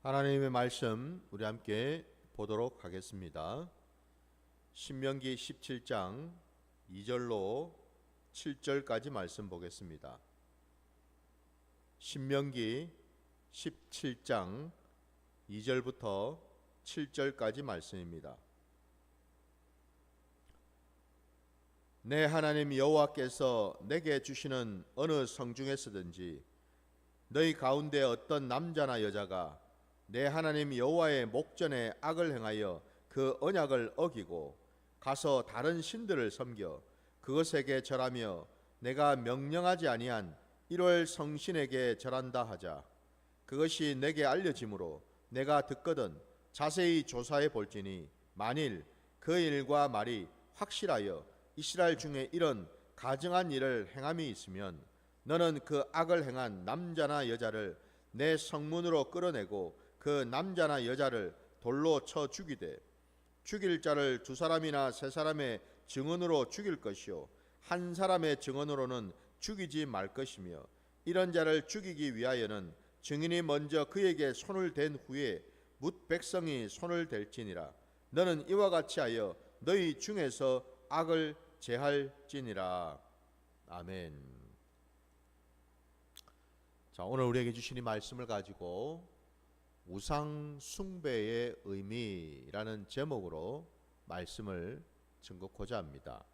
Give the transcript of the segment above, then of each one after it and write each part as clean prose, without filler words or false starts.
하나님의 말씀 우리 함께 보도록 하겠습니다. 신명기 17장 2절로 7절까지 말씀 보겠습니다. 신명기 17장 2절부터 7절까지 말씀입니다. 내 하나님 여호와께서 내게 주시는 어느 성중에서든지 너희 가운데 어떤 남자나 여자가 내 하나님 여호와의 목전에 악을 행하여 그 언약을 어기고 가서 다른 신들을 섬겨 그것에게 절하며 내가 명령하지 아니한 1월 성신에게 절한다 하자. 그것이 내게 알려지므로 내가 듣거든 자세히 조사해 볼지니 만일 그 일과 말이 확실하여 이스라엘 중에 이런 가증한 일을 행함이 있으면 너는 그 악을 행한 남자나 여자를 내 성문으로 끌어내고 그 남자나 여자를 돌로 쳐 죽이되 죽일 자를 2사람이나 3사람의 증언으로 죽일 것이요 한 사람의 증언으로는 죽이지 말 것이며 이런 자를 죽이기 위하여는 증인이 먼저 그에게 손을 댄 후에 뭇 백성이 손을 댈지니라. 너는 이와 같이 하여 너희 중에서 악을 제할지니라. 아멘. 자, 오늘 우리에게 주신 이 말씀을 가지고 우상 숭배의 의미라는 제목으로 말씀을 증거하고자 합니다.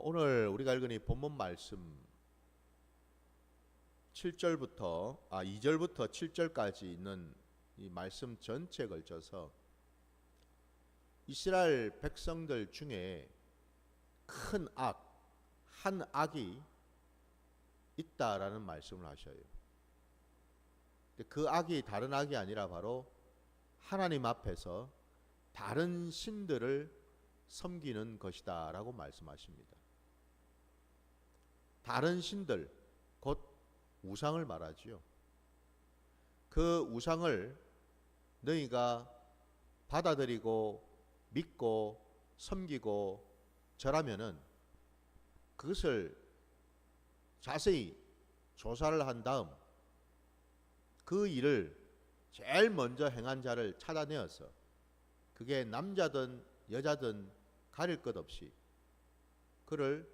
오늘 우리가 읽은 이 본문 말씀 2절부터 7절까지 있는 이 말씀 전체에 걸쳐서 이스라엘 백성들 중에 큰 악, 한 악이 있다라는 말씀을 하셔요. 그 악이 다른 악이 아니라 바로 하나님 앞에서 다른 신들을 섬기는 것이다 라고 말씀하십니다. 다른 신들, 곧 우상을 말하지요. 그 우상을 너희가 받아들이고 믿고 섬기고 절하면은 그것을 자세히 조사를 한 다음 그 일을 제일 먼저 행한 자를 찾아내어서 그게 남자든 여자든 가릴 것 없이 그를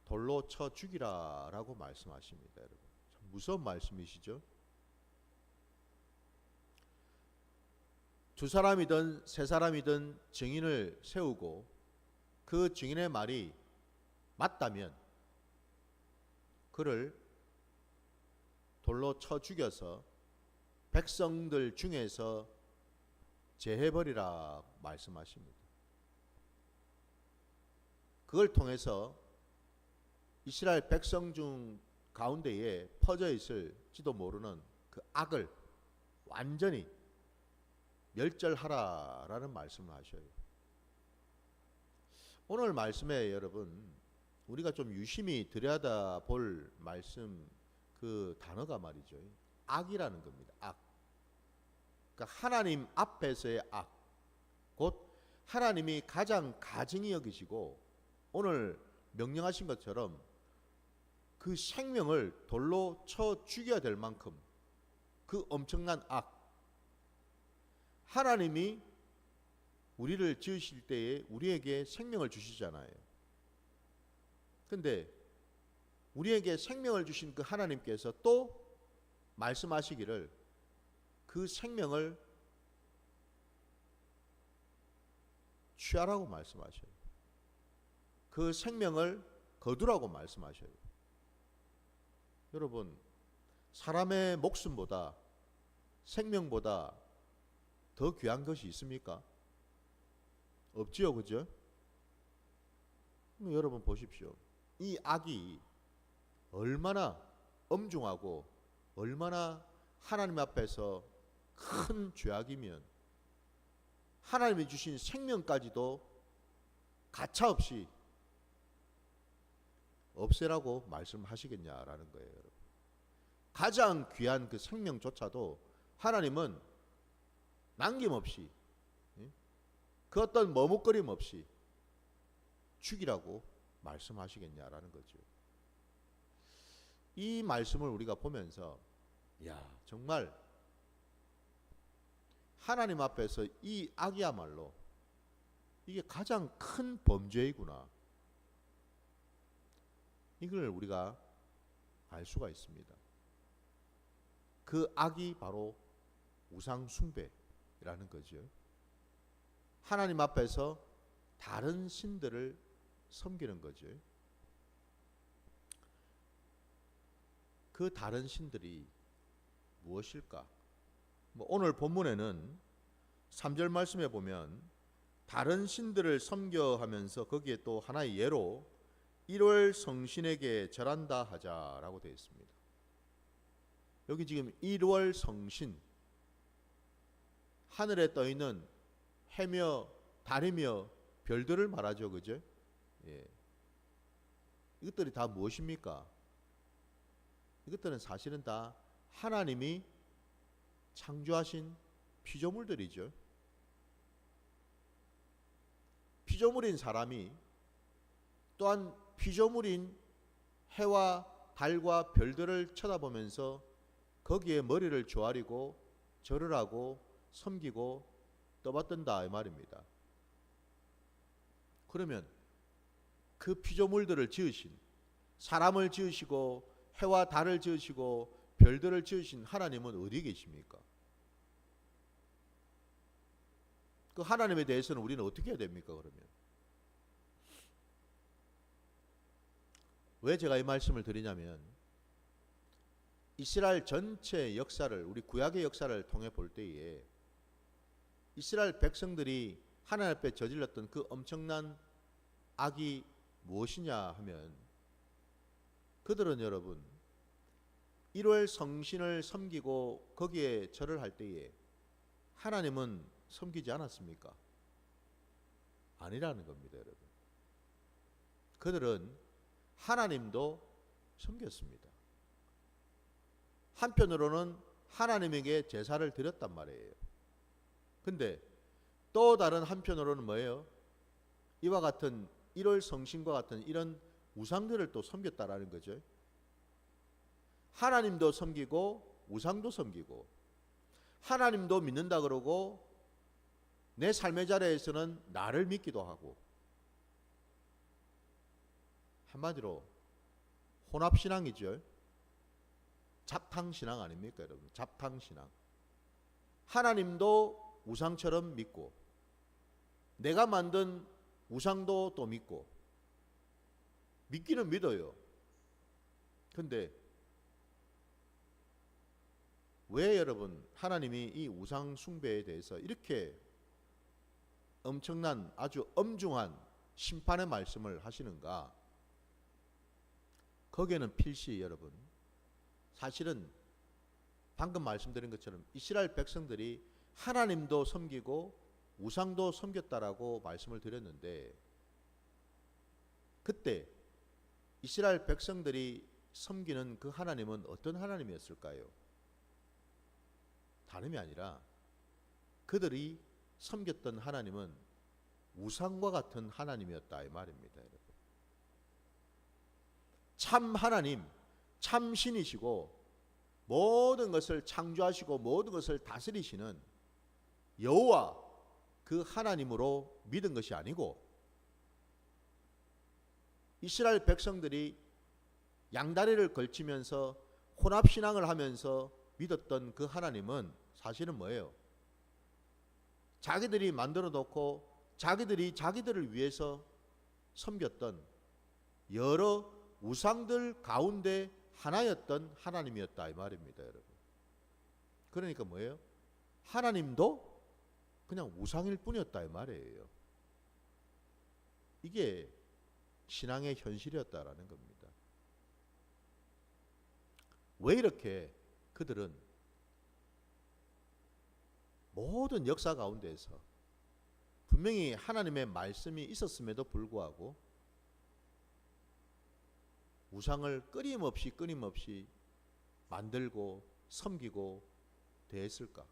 돌로 쳐 죽이라 라고 말씀하십니다. 여러분, 참 무서운 말씀이시죠? 2사람이든 3사람이든 증인을 세우고 그 증인의 말이 맞다면 그를 돌로 쳐 죽여서 백성들 중에서 제해버리라 말씀하십니다. 그걸 통해서 이스라엘 백성 중 가운데에 퍼져 있을지도 모르는 그 악을 완전히 멸절하라라는 말씀을 하셔요. 오늘 말씀에 여러분 우리가 좀 유심히 들여다볼 말씀 그 단어가 말이죠. 악이라는 겁니다. 악. 그러니까 하나님 앞에서의 악. 곧 하나님이 가장 가증히 여기시고 오늘 명령하신 것처럼 그 생명을 돌로 쳐 죽여야 될 만큼 그 엄청난 악. 하나님이 우리를 지으실 때에 우리에게 생명을 주시잖아요. 근데 우리에게 생명을 주신 그 하나님께서 또 말씀하시기를 그 생명을 취하라고 말씀하셔요. 그 생명을 거두라고 말씀하셔요. 여러분, 사람의 목숨보다 생명보다 더 귀한 것이 있습니까? 없지요, 그죠? 여러분 보십시오. 이 악이 얼마나 엄중하고 얼마나 하나님 앞에서 큰 죄악이면 하나님이 주신 생명까지도 가차없이 없애라고 말씀하시겠냐라는 거예요. 여러분. 가장 귀한 그 생명조차도 하나님은 남김없이 그 어떤 머뭇거림 없이 죽이라고 말씀하시겠냐라는 거죠. 이 말씀을 우리가 보면서 야, 정말 하나님 앞에서 이 악이야말로 이게 가장 큰 범죄이구나. 이걸 우리가 알 수가 있습니다. 그 악이 바로 우상 숭배라는 거죠. 하나님 앞에서 다른 신들을 섬기는 거죠. 그 다른 신들이 무엇일까? 오늘 본문에는 3절 말씀에 보면 다른 신들을 섬겨 하면서 거기에 또 하나의 예로 1월 성신에게 절한다 하자라고 되어 있습니다. 여기 지금 1월 성신, 하늘에 떠 있는 해며 달이며 별들을 말하죠, 그죠? 예. 이것들이 다 무엇입니까? 이것들은 사실은 다 하나님이 창조하신 피조물들이죠. 피조물인 사람이 또한 피조물인 해와 달과 별들을 쳐다보면서 거기에 머리를 조아리고 절을 하고 섬기고 떠받든다 이 말입니다. 그러면 그 피조물들을 지으신, 사람을 지으시고 해와 달을 지으시고 별들을 지으신 하나님은 어디 계십니까? 그 하나님에 대해서는 우리는 어떻게 해야 됩니까? 그러면 왜 제가 이 말씀을 드리냐면, 이스라엘 전체 역사를, 우리 구약의 역사를 통해 볼 때에 이스라엘 백성들이 하나님 앞에 저질렀던 그 엄청난 악이 무엇이냐 하면, 그들은 여러분 1월 성신을 섬기고 거기에 절을 할 때에 하나님은 섬기지 않았습니까? 아니라는 겁니다, 여러분. 그들은 하나님도 섬겼습니다. 한편으로는 하나님에게 제사를 드렸단 말이에요. 근데 또 다른 한편으로는 뭐예요? 이와 같은 1월 성신과 같은 이런 우상들을 또 섬겼다라는 거죠. 하나님도 섬기고 우상도 섬기고, 하나님도 믿는다 그러고 내 삶의 자리에서는 나를 믿기도 하고, 한마디로 혼합신앙이죠. 잡탕신앙 아닙니까, 여러분? 잡탕신앙. 하나님도 우상처럼 믿고, 내가 만든 우상도 또 믿고, 믿기는 믿어요. 근데 왜 여러분 하나님이 이 우상 숭배에 대해서 이렇게 엄청난 아주 엄중한 심판의 말씀을 하시는가? 거기에는 필시 여러분, 사실은 방금 말씀드린 것처럼 이스라엘 백성들이 하나님도 섬기고 우상도 섬겼다라고 말씀을 드렸는데, 그때 이스라엘 백성들이 섬기는 그 하나님은 어떤 하나님이었을까요? 다름이 아니라 그들이 섬겼던 하나님은 우상과 같은 하나님이었다 이 말입니다, 여러분. 참 하나님, 참 신이시고 모든 것을 창조하시고 모든 것을 다스리시는 여호와, 그 하나님으로 믿은 것이 아니고, 이스라엘 백성들이 양다리를 걸치면서 혼합신앙을 하면서 믿었던 그 하나님은 사실은 뭐예요? 자기들이 만들어 놓고 자기들이 자기들을 위해서 섬겼던 여러 우상들 가운데 하나였던 하나님이었다 이 말입니다, 여러분. 그러니까 뭐예요? 하나님도 그냥 우상일 뿐이었다 이 말이에요. 이게 신앙의 현실이었다라는 겁니다. 왜 이렇게 그들은 모든 역사 가운데에서 분명히 하나님의 말씀이 있었음에도 불구하고 우상을 끊임없이 만들고 섬기고 대했을까?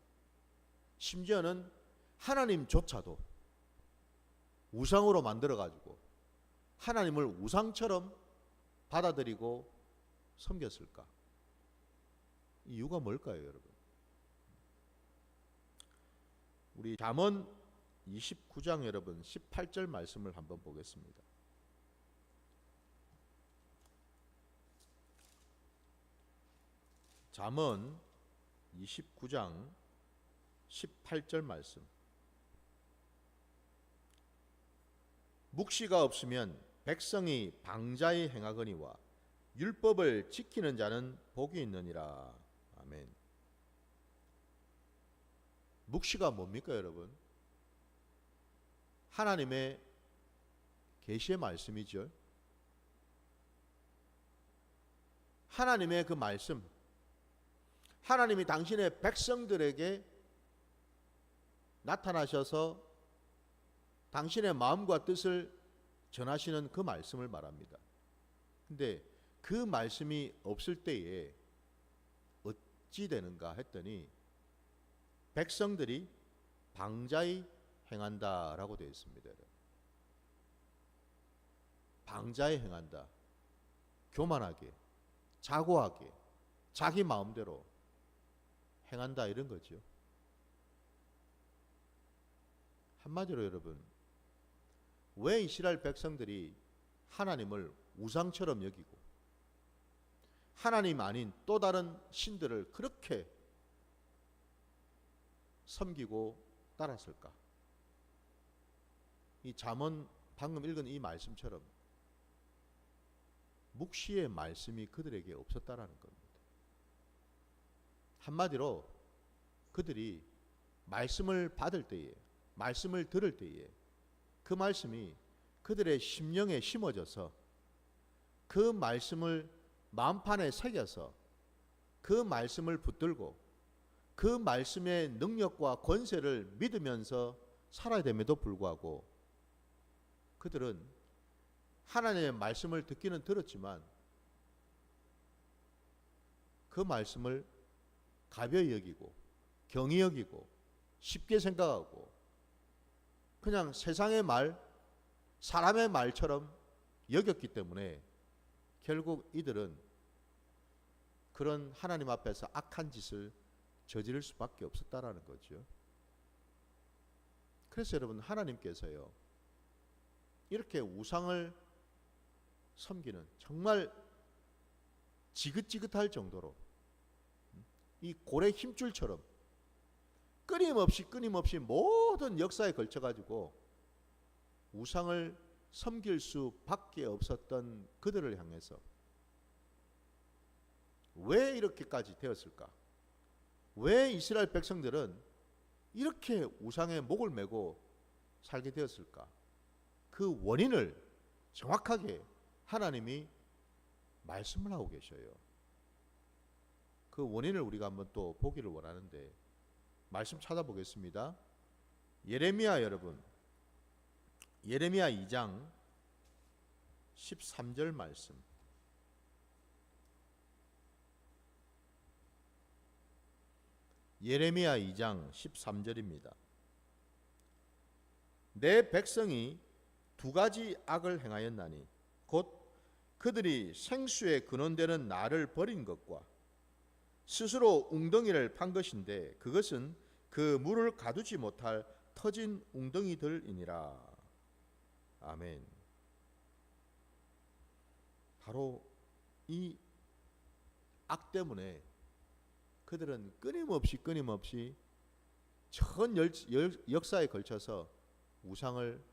심지어는 하나님조차도 우상으로 만들어가지고 하나님을 우상처럼 받아들이고 섬겼을까? 이유가 뭘까요, 여러분? 우리 잠언 29장 여러분 18절 말씀을 한번 보겠습니다. 잠언 29장 18절 말씀. 묵시가 없으면 백성이 방자히 행하거니와 율법을 지키는 자는 복이 있느니라. 아멘. 묵시가 뭡니까, 여러분? 하나님의 계시의 말씀이죠. 하나님의 그 말씀, 하나님이 당신의 백성들에게 나타나셔서 당신의 마음과 뜻을 전하시는 그 말씀을 말합니다. 근데 그 말씀이 없을 때에 어찌 되는가 했더니 백성들이 방자히 행한다라고 되어 있습니다. 방자히 행한다. 교만하게, 자고하게, 자기 마음대로 행한다, 이런 거죠. 한마디로 여러분, 왜 이스라엘 백성들이 하나님을 우상처럼 여기고 하나님 아닌 또 다른 신들을 그렇게 섬기고 따랐을까? 이 잠언 방금 읽은 이 말씀처럼 묵시의 말씀이 그들에게 없었다라는 겁니다. 한마디로 그들이 말씀을 받을 때에, 말씀을 들을 때에 그 말씀이 그들의 심령에 심어져서 그 말씀을 마음판에 새겨서 그 말씀을 붙들고 그 말씀의 능력과 권세를 믿으면서 살아야 됨에도 불구하고 그들은 하나님의 말씀을 듣기는 들었지만 그 말씀을 가벼이 여기고 경히 여기고 쉽게 생각하고 그냥 세상의 말, 사람의 말처럼 여겼기 때문에 결국 이들은 그런 하나님 앞에서 악한 짓을 저지를 수밖에 없었다라는 거죠. 그래서 여러분, 하나님께서요, 이렇게 우상을 섬기는 정말 지긋지긋할 정도로 이 고래 힘줄처럼 끊임없이 모든 역사에 걸쳐가지고 우상을 섬길 수밖에 없었던 그들을 향해서 왜 이렇게까지 되었을까? 왜 이스라엘 백성들은 이렇게 우상의 목을 메고 살게 되었을까? 그 원인을 정확하게 하나님이 말씀을 하고 계셔요. 그 원인을 우리가 한번 또 보기를 원하는데 말씀 찾아보겠습니다. 예레미야 여러분, 예레미야 2장 13절 말씀. 예레미야 2장 13절입니다. 내 백성이 두 가지 악을 행하였나니 곧 그들이 생수의 근원되는 나를 버린 것과 스스로 웅덩이를 판 것인데 그것은 그 물을 가두지 못할 터진 웅덩이들이니라. 아멘. 바로 이 악 때문에 그들은 끊임없이 전 역사에 걸쳐서 우상을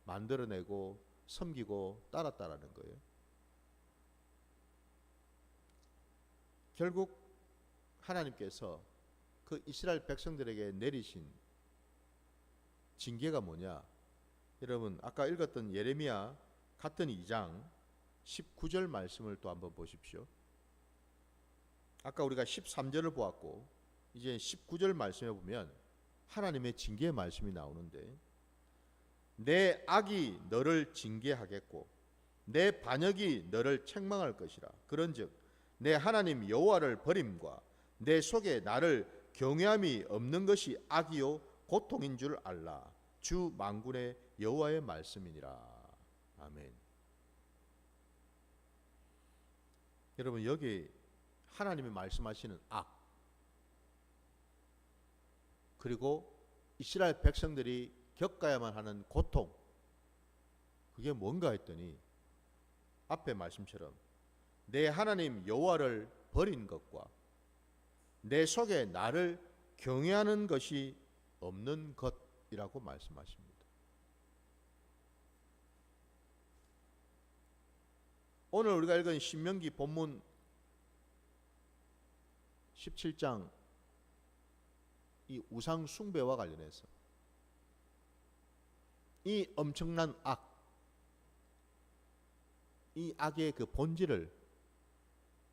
만들어내고 섬기고 따랐다라는 거예요. 결국 하나님께서 그 이스라엘 백성들에게 내리신 징계가 뭐냐? 여러분, 아까 읽었던 예레미야 같은 2장 19절 말씀을 또 한번 보십시오. 아까 우리가 13절을 보았고 이제 19절 말씀에 보면 하나님의 징계의 말씀이 나오는데, 내 악이 너를 징계하겠고 내 반역이 너를 책망할 것이라. 그런즉 내 하나님 여호와를 버림과 내 속에 나를 경외함이 없는 것이 악이요 고통인 줄 알라. 주 만군의 여호와의 말씀이니라. 아멘. 여러분, 여기 하나님이 말씀하시는 악, 그리고 이스라엘 백성들이 겪어야만 하는 고통, 그게 뭔가 했더니 앞에 말씀처럼 내 하나님 여호와를 버린 것과 내 속에 나를 경외하는 것이 없는 것이라고 말씀하십니다. 오늘 우리가 읽은 신명기 본문 17장, 이 우상 숭배와 관련해서 이 엄청난 악, 이 악의 그 본질을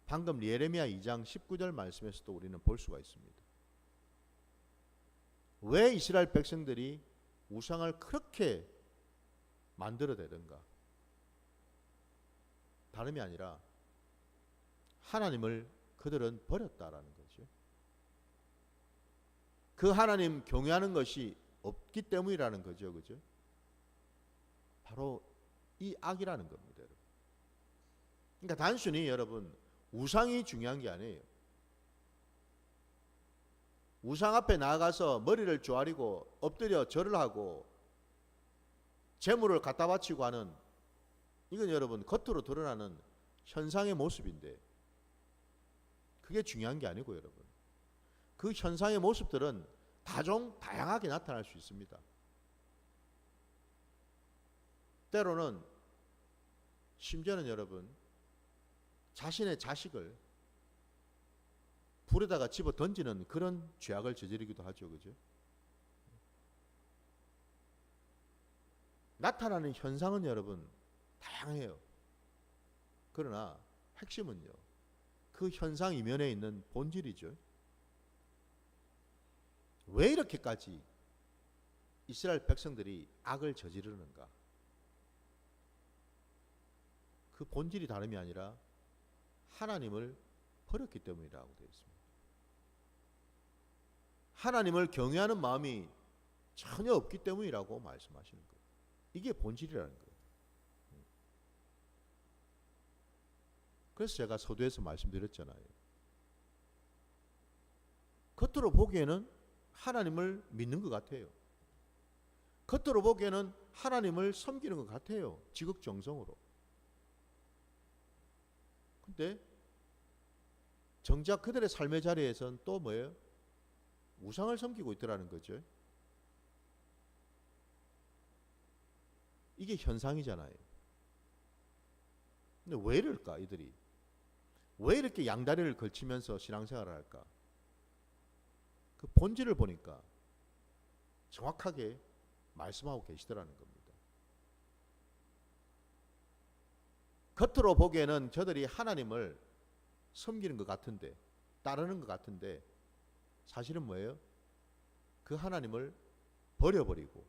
방금 예레미야 2장 19절 말씀에서도 우리는 볼 수가 있습니다. 왜 이스라엘 백성들이 우상을 그렇게 만들어내던가? 다름이 아니라 하나님을 그들은 버렸다라는 거죠. 그 하나님 경외하는 것이 없기 때문이라는 거죠. 그죠? 바로 이 악이라는 겁니다. 여러분. 그러니까 단순히 여러분 우상이 중요한 게 아니에요. 우상 앞에 나아가서 머리를 조아리고 엎드려 절을 하고 재물을 갖다 바치고 하는, 이건 여러분 겉으로 드러나는 현상의 모습인데 그게 중요한 게 아니고 여러분, 그 현상의 모습들은 다양하게 나타날 수 있습니다. 때로는 심지어는 여러분 자신의 자식을 불에다가 집어 던지는 그런 죄악을 저지르기도 하죠. 그죠? 나타나는 현상은 여러분 다양해요. 그러나 핵심은요, 그 현상 이면에 있는 본질이죠. 왜 이렇게까지 이스라엘 백성들이 악을 저지르는가? 그 본질이 다름이 아니라 하나님을 버렸기 때문이라고 되어 있습니다. 하나님을 경외하는 마음이 전혀 없기 때문이라고 말씀하시는 거예요. 이게 본질이라는 거예요. 그래서 제가 서두에서 말씀드렸잖아요. 겉으로 보기에는 하나님을 믿는 것 같아요. 겉으로 보기에는 하나님을 섬기는 것 같아요. 지극정성으로. 근데 정작 그들의 삶의 자리에서는 또 뭐예요? 우상을 섬기고 있더라는 거죠. 이게 현상이잖아요. 근데 왜 이럴까 이들이? 왜 이렇게 양다리를 걸치면서 신앙생활을 할까? 그 본질을 보니까 정확하게 말씀하고 계시더라는 겁니다. 겉으로 보기에는 저들이 하나님을 섬기는 것 같은데, 따르는 것 같은데, 사실은 뭐예요? 그 하나님을 버려버리고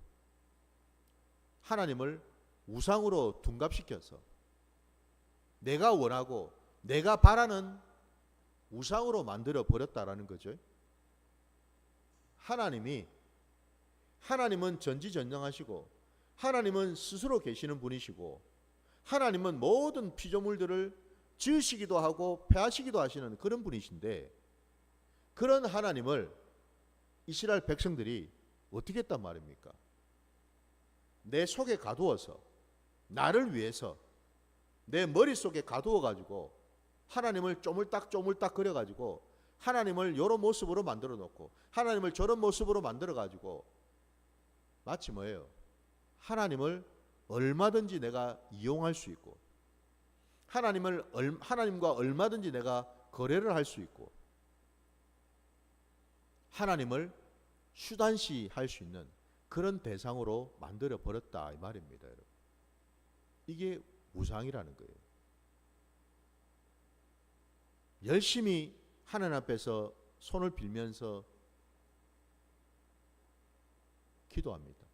하나님을 우상으로 둔갑시켜서 내가 원하고 내가 바라는 우상으로 만들어 버렸다라는 거죠. 하나님은 전지전능하시고 하나님은 스스로 계시는 분이시고 하나님은 모든 피조물들을 지으시기도 하고 폐하시기도 하시는 그런 분이신데, 그런 하나님을 이스라엘 백성들이 어떻게 했단 말입니까? 내 속에 가두어서 나를 위해서 내 머릿속에 가두어 가지고 하나님을 쪼물딱 그려 가지고 하나님을 이런 모습으로 만들어 놓고 하나님을 저런 모습으로 만들어 가지고 마치 뭐예요? 하나님을 얼마든지 내가 이용할 수 있고 하나님과 얼마든지 내가 거래를 할 수 있고 하나님을 수단시 할 수 있는 그런 대상으로 만들어 버렸다 이 말입니다. 여러분. 이게 우상이라는 거예요. 열심히 하나님 앞에서 손을 빌면서 기도합니다.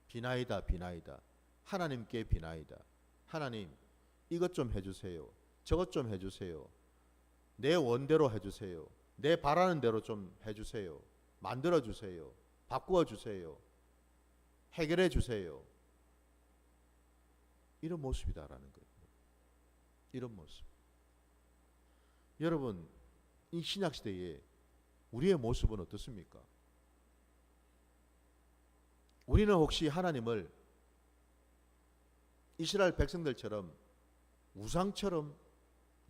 비나이다 비나이다. 하나님께 비나이다. 하나님 이것 좀 해주세요. 저것 좀 해주세요. 내 원대로 해주세요. 내 바라는 대로 좀 해주세요. 만들어주세요. 바꾸어주세요. 해결해주세요. 이런 모습이다라는 거예요. 이런 모습. 여러분, 이 신약시대에 우리의 모습은 어떻습니까? 우리는 혹시 하나님을 이스라엘 백성들처럼 우상처럼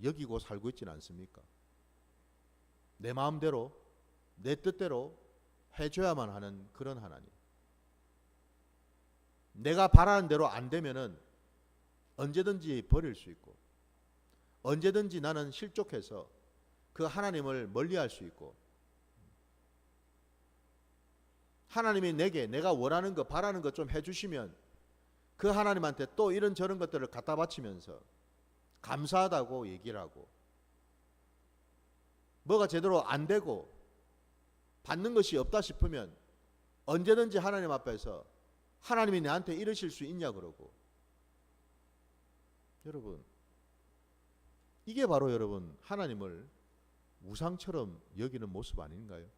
여기고 살고 있지는 않습니까? 내 마음대로 내 뜻대로 해줘야만 하는 그런 하나님. 내가 바라는 대로 안 되면은 언제든지 버릴 수 있고, 언제든지 나는 실족해서 그 하나님을 멀리할 수 있고, 하나님이 내게 내가 원하는 거 바라는 거 좀 해주시면 그 하나님한테 또 이런저런 것들을 갖다 바치면서 감사하다고 얘기를 하고, 뭐가 제대로 안 되고 받는 것이 없다 싶으면 언제든지 하나님 앞에서 하나님이 나한테 이러실 수 있냐 그러고. 여러분, 이게 바로 여러분 하나님을 우상처럼 여기는 모습 아닌가요?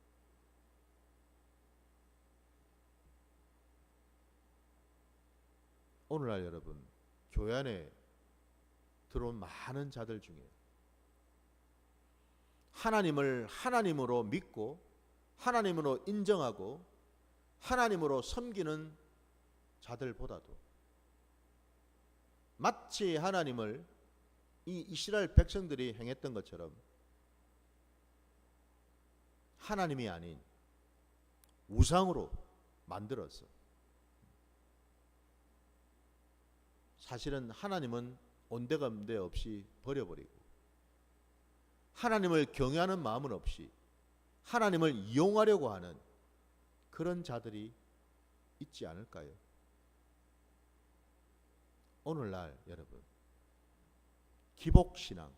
오늘날 여러분 교회 안에 들어온 많은 자들 중에 하나님을 하나님으로 믿고 하나님으로 인정하고 하나님으로 섬기는 자들보다도 마치 하나님을 이 이스라엘 백성들이 행했던 것처럼 하나님이 아닌 우상으로 만들어서, 사실은 하나님은 온데간데 없이 버려버리고 하나님을 경외하는 마음은 없이 하나님을 이용하려고 하는 그런 자들이 있지 않을까요? 오늘날 여러분 기복신앙,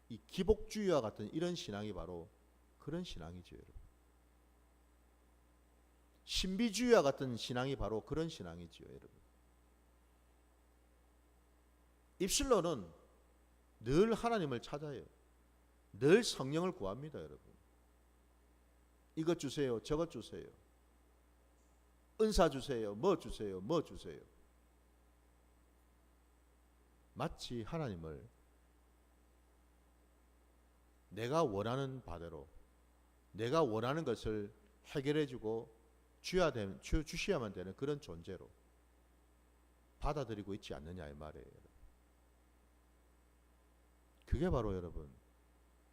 이 기복주의와 같은 이런 신앙이 바로 그런 신앙이죠. 여러분, 신비주의와 같은 신앙이 바로 그런 신앙이죠. 여러분, 입술로는 늘 하나님을 찾아요. 늘 성령을 구합니다. 여러분, 이것 주세요, 저것 주세요, 은사 주세요, 뭐 주세요, 뭐 주세요. 마치 하나님을 내가 원하는 바대로 내가 원하는 것을 해결해주고 주셔야만 되는 그런 존재로 받아들이고 있지 않느냐 이 말이에요. 그게 바로 여러분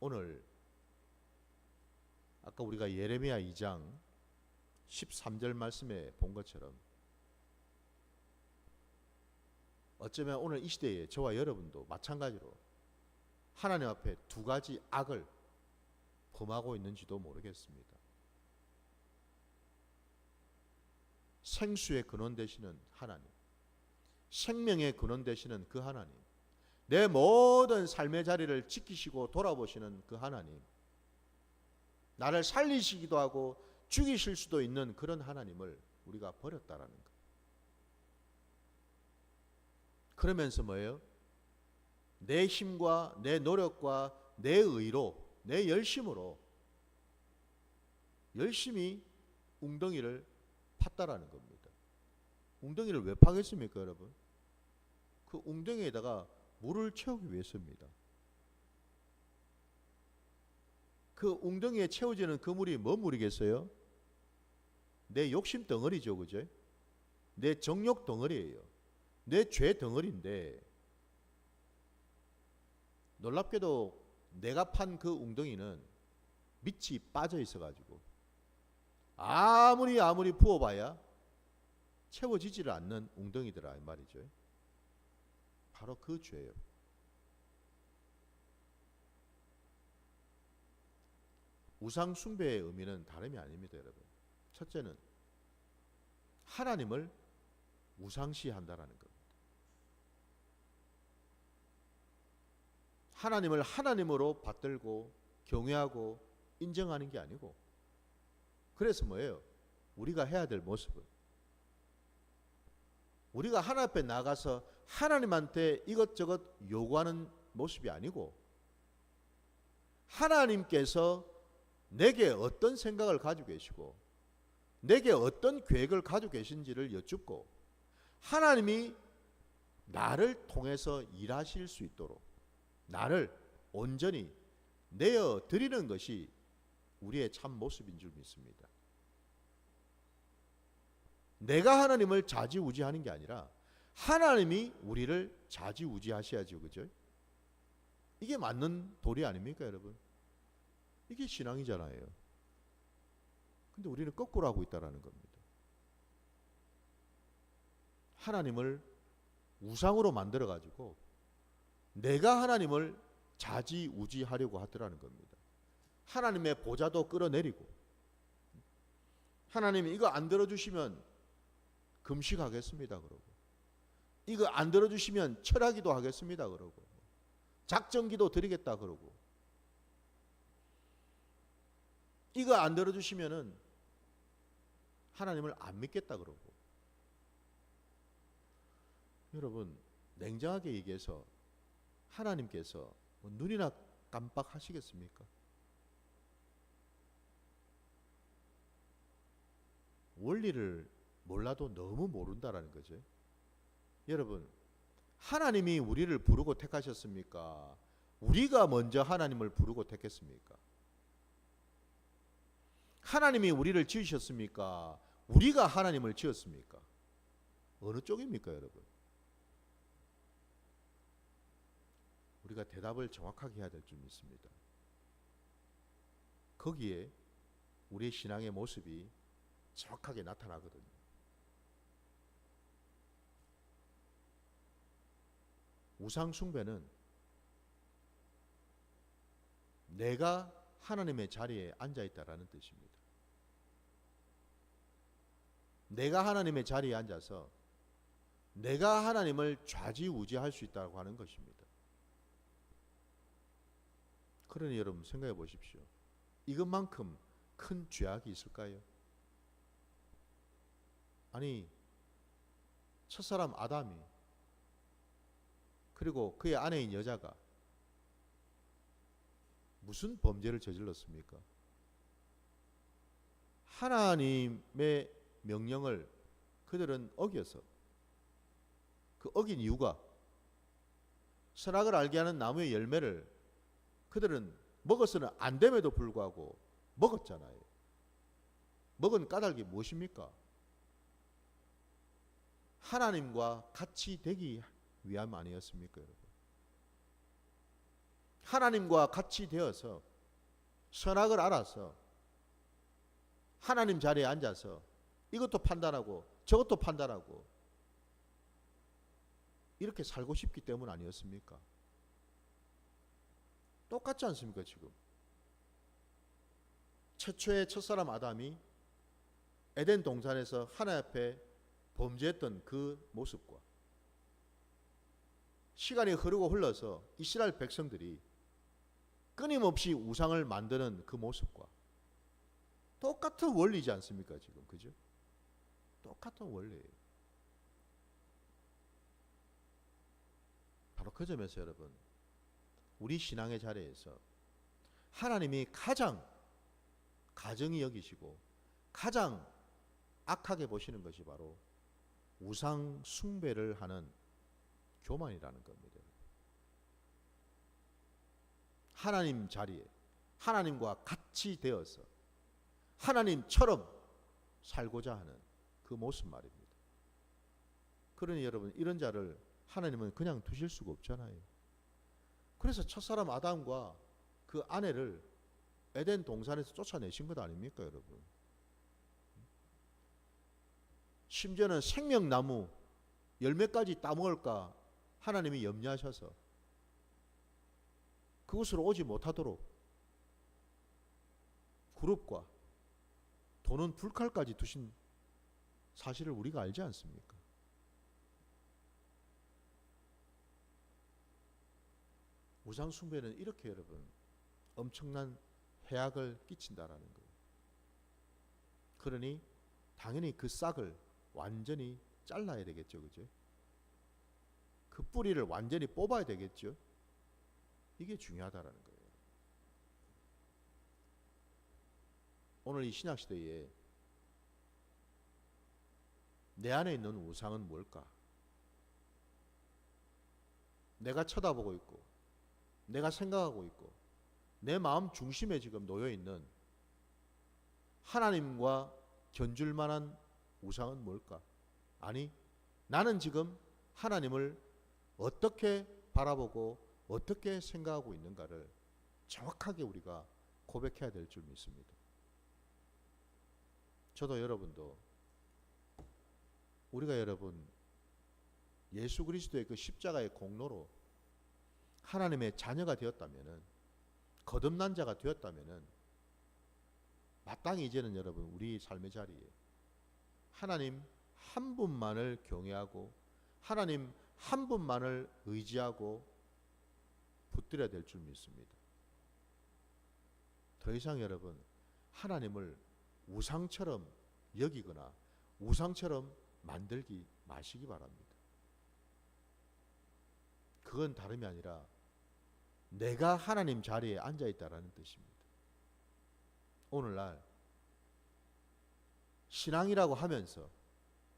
오늘 아까 우리가 예레미야 2장 13절 말씀에 본 것처럼 어쩌면 오늘 이 시대에 저와 여러분도 마찬가지로 하나님 앞에 두 가지 악을 범하고 있는지도 모르겠습니다. 생수의 근원 되시는 하나님, 생명의 근원 되시는 그 하나님, 내 모든 삶의 자리를 지키시고 돌아보시는 그 하나님, 나를 살리시기도 하고 죽이실 수도 있는 그런 하나님을 우리가 버렸다라는 것. 그러면서 뭐예요? 내 힘과 내 노력과 내 의로 내 열심으로 열심히 웅덩이를 팠다라는 겁니다. 웅덩이를 왜 파겠습니까, 여러분? 그 웅덩이에다가 물을 채우기 위해서입니다. 그 웅덩이에 채워지는 그 물이 뭔 물이겠어요? 내 욕심 덩어리죠, 그죠? 내 정욕 덩어리예요. 내 죄 덩어리인데, 놀랍게도 내가 판 그 웅덩이는 밑이 빠져 있어가지고 아무리 부어봐야 채워지지를 않는 웅덩이더라 이 말이죠. 바로 그 죄예요. 우상 숭배의 의미는 다름이 아닙니다, 여러분. 첫째는 하나님을 우상시한다라는 겁니다. 하나님을 하나님으로 받들고 경외하고 인정하는 게 아니고, 그래서 뭐예요? 우리가 해야 될 모습은 우리가 하나님 앞에 나가서 하나님한테 이것저것 요구하는 모습이 아니고, 하나님께서 내게 어떤 생각을 가지고 계시고 내게 어떤 계획을 가지고 계신지를 여쭙고 하나님이 나를 통해서 일하실 수 있도록 나를 온전히 내어 드리는 것이 우리의 참 모습인 줄 믿습니다. 내가 하나님을 좌지우지하는 게 아니라 하나님이 우리를 좌지우지하셔야죠. 그죠? 이게 맞는 도리 아닙니까, 여러분? 이게 신앙이잖아요. 근데 우리는 거꾸로 하고 있다는 겁니다. 하나님을 우상으로 만들어가지고 내가 하나님을 좌지우지하려고 하더라는 겁니다. 하나님의 보좌도 끌어내리고, 하나님이 이거 안 들어주시면 금식하겠습니다 그러고, 이거 안 들어주시면 철학기도 하겠습니다 그러고, 작정기도 드리겠다 그러고, 이거 안 들어주시면은 하나님을 안 믿겠다 그러고. 여러분, 냉정하게 얘기해서 하나님께서 눈이나 깜빡하시겠습니까? 원리를 몰라도 너무 모른다라는 거죠. 여러분, 하나님이 우리를 부르고 택하셨습니까? 우리가 먼저 하나님을 부르고 택했습니까? 하나님이 우리를 지으셨습니까? 우리가 하나님을 지었습니까? 어느 쪽입니까, 여러분? 우리가 대답을 정확하게 해야 될 줄 믿습니다. 거기에 우리의 신앙의 모습이 정확하게 나타나거든요. 우상 숭배는 내가 하나님의 자리에 앉아 있다라는 뜻입니다. 내가 하나님의 자리에 앉아서 내가 하나님을 좌지우지할 수 있다고 하는 것입니다. 그러니 여러분 생각해 보십시오. 이것만큼 큰 죄악이 있을까요? 아니, 첫사람 아담이 그리고 그의 아내인 여자가 무슨 범죄를 저질렀습니까? 하나님의 명령을 그들은 어겨서, 그 어긴 이유가 선악을 알게 하는 나무의 열매를 그들은 먹어서는 안 됨에도 불구하고 먹었잖아요. 먹은 까닭이 무엇입니까? 하나님과 같이 되기 위함 아니었습니까, 여러분? 하나님과 같이 되어서 선악을 알아서 하나님 자리에 앉아서 이것도 판단하고 저것도 판단하고 이렇게 살고 싶기 때문 아니었습니까? 똑같지 않습니까, 지금? 최초의 첫사람 아담이 에덴 동산에서 하나님 앞에 범죄했던 그 모습과 시간이 흐르고 흘러서 이스라엘 백성들이 끊임없이 우상을 만드는 그 모습과 똑같은 원리지 않습니까, 지금? 그죠? 똑같은 원리예요. 바로 그 점에서 여러분, 우리 신앙의 자리에서 하나님이 가장 가정이 여기시고 가장 악하게 보시는 것이 바로 우상 숭배를 하는 교만이라는 겁니다. 하나님 자리에 하나님과 같이 되어서 하나님처럼 살고자 하는 그 모습 말입니다. 그러니 여러분, 이런 자를 하나님은 그냥 두실 수가 없잖아요. 그래서 첫사람 아담과 그 아내를 에덴 동산에서 쫓아내신 것 아닙니까, 여러분? 심지어는 생명나무 열매까지 따먹을까 하나님이 염려하셔서 그곳으로 오지 못하도록 굴업과 도는 불칼까지 두신 사실을 우리가 알지 않습니까? 우상 숭배는 이렇게 여러분 엄청난 해악을 끼친다라는 거예요. 그러니 당연히 그 싹을 완전히 잘라야 되겠죠, 그죠? 그 뿌리를 완전히 뽑아야 되겠죠. 이게 중요하다라는 거예요. 오늘 이 신약 시대에 내 안에 있는 우상은 뭘까? 내가 쳐다보고 있고, 내가 생각하고 있고, 내 마음 중심에 지금 놓여 있는 하나님과 견줄 만한 우상은 뭘까? 아니, 나는 지금 하나님을 어떻게 바라보고 어떻게 생각하고 있는가를 정확하게 우리가 고백해야 될 줄 믿습니다. 저도 여러분도 우리가 여러분 예수 그리스도의 그 십자가의 공로로 하나님의 자녀가 되었다면은, 거듭난 자가 되었다면은, 마땅히 이제는 여러분 우리 삶의 자리에 하나님 한 분만을 경외하고 하나님 한 분만을 의지하고 붙들어야 될 줄 믿습니다. 더 이상 여러분 하나님을 우상처럼 여기거나 우상처럼 만들기 마시기 바랍니다. 그건 다름이 아니라 내가 하나님 자리에 앉아 있다라는 뜻입니다. 오늘날 신앙이라고 하면서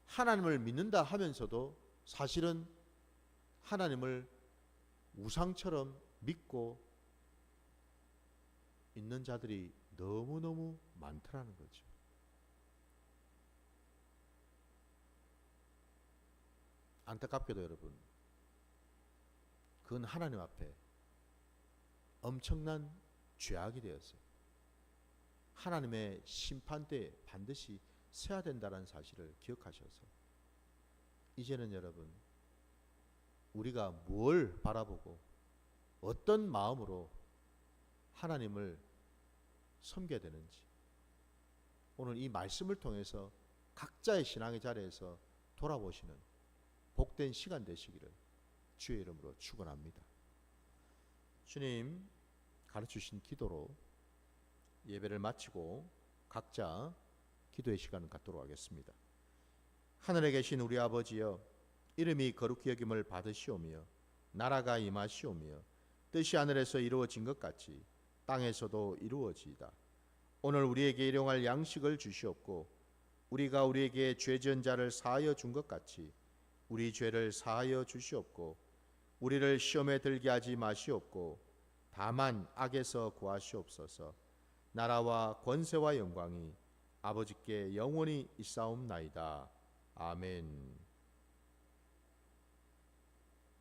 하나님을 믿는다 하면서도 사실은 하나님을 우상처럼 믿고 있는 자들이 너무너무 많더라는 거죠. 안타깝게도 여러분, 그건 하나님 앞에 엄청난 죄악이 되었어요. 하나님의 심판대에 반드시 서야 된다는 사실을 기억하셔서 이제는 여러분 우리가 뭘 바라보고 어떤 마음으로 하나님을 섬겨야 되는지 오늘 이 말씀을 통해서 각자의 신앙의 자리에서 돌아보시는 복된 시간 되시기를 주의 이름으로 축원합니다. 주님 가르치신 기도로 예배를 마치고 각자 기도의 시간을 갖도록 하겠습니다. 하늘에 계신 우리 아버지여, 이름이 거룩히 여김을 받으시오며 나라가 임하시오며 뜻이 하늘에서 이루어진 것 같이 땅에서도 이루어지이다. 오늘 우리에게 일용할 양식을 주시옵고 우리가 우리에게 죄 지은 자를 사하여 준 것 같이 우리 죄를 사하여 주시옵고 우리를 시험에 들게 하지 마시옵고 다만 악에서 구하시옵소서. 나라와 권세와 영광이 아버지께 영원히 있사옵나이다. 아멘.